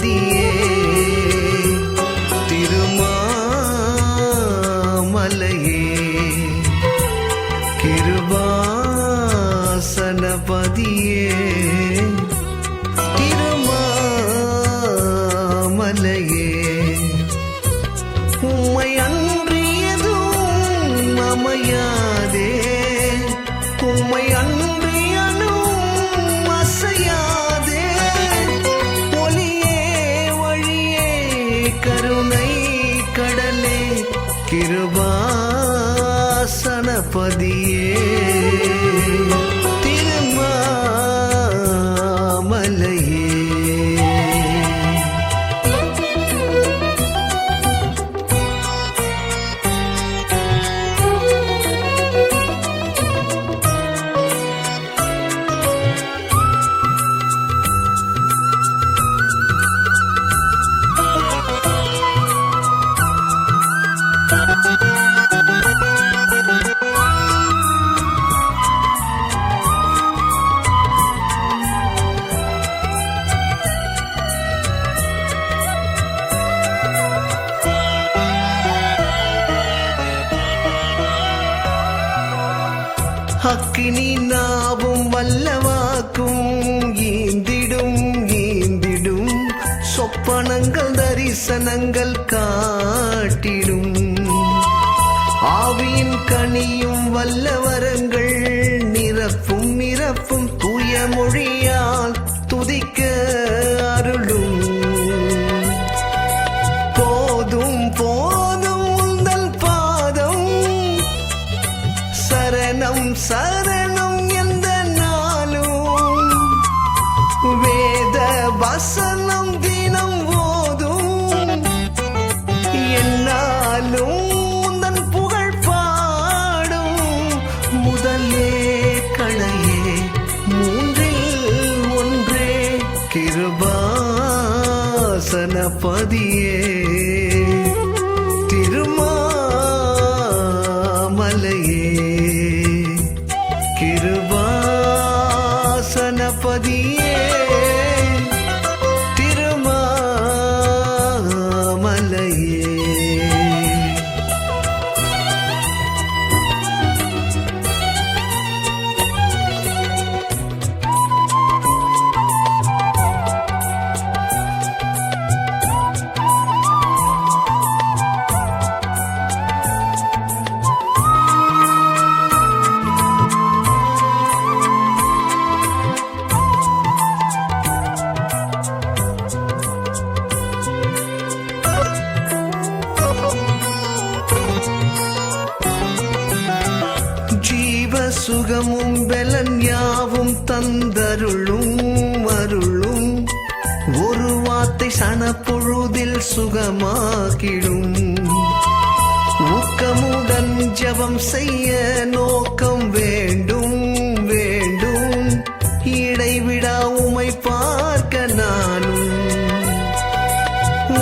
பதியே திருமாமலையே கிருபாசன பதியே திருமாமலையே உம்மை அன்றியதும் அமையாதே உம்மை அன்றியனும் அசையாதே ஒளியே வழியே கருணை கடலே கிருபாசன பதியே அக்கினி நாவும் வல்லவாக்கும் ஈந்திடும் சொப்பனங்கள் தரிசனங்கள் காட்டிடும் ஆவியின் கனியும் வல்லவரங்கள் நிரப்பும் தூய மொழியால் துதிக்க அருளும் போதும் உந்தல் பாதம் சரணம் எந்த நாளும் வேத வசனம் தினம் ஓதும் என்னாலும் உந்தன் புகழ் பாடும் முதலே களையே மூன்றில் ஒன்றே கிருபாசன பதியே திருமாமலையே கிருபாசன பதியே திருமாமலையே சுகமும் பெலன் யாவும் தந்தருளும் அருளும் ஒரு வார்த்தை சனப்பொழுதில் சுகமாக்கிடும் ஊக்கமுடன் ஜெபம் செய்ய நோக்கம் வேண்டும் இடைவிடா உமை பார்க்க நானும்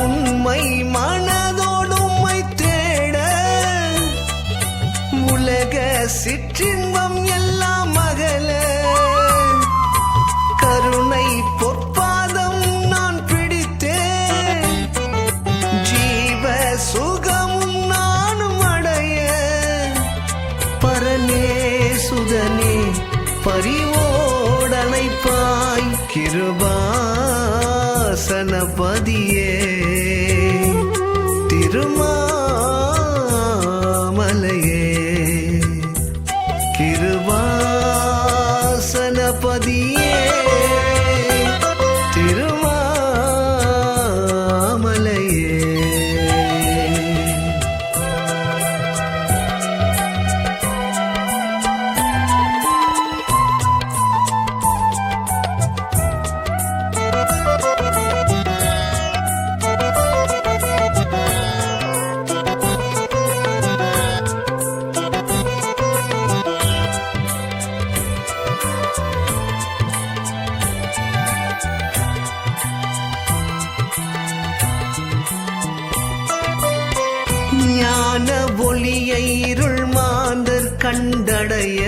உண்மை மனதோடு உம்மை தேட உலக சிற்றின்பம் எல்லாம் அகல கருணை பொற்பாதம் நான் பிடித்தேன் ஜீவ சுகமும் நானும் அடைய பரனே சுதனே பரிவோடனைப்பாய் கிருபாசன பதியே திருமாமலையே கிருபாசன பதியே திருமாமலையே ஞான ஒளியை இருள் மாந்தர் கண்டடைய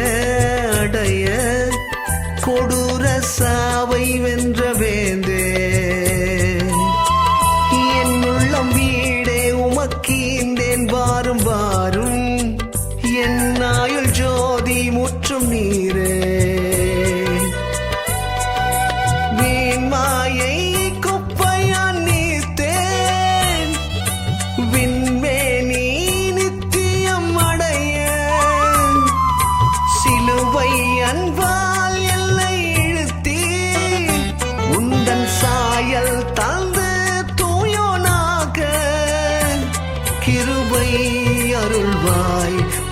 கொடூர சாவை வென்ற வேந்தே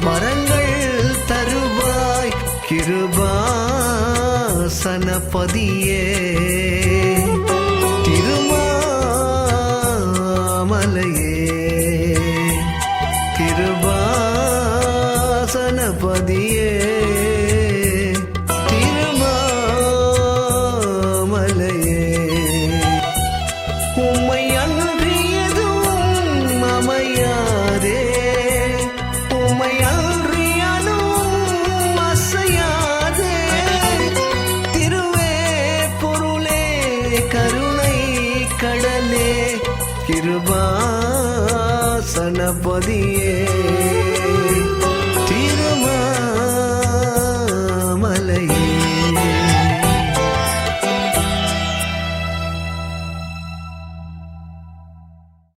வரங்கள் தருவாய் கிருபாசனபதியே திருமாமலையே கிருபாசனபதியே திருமாமலையே உம்மை அன்றியதும் அமையாதே உம்மை அன்றியதும் அசையாதே திருவே பொருளே கருணை கடலே கிருபாசனபதியே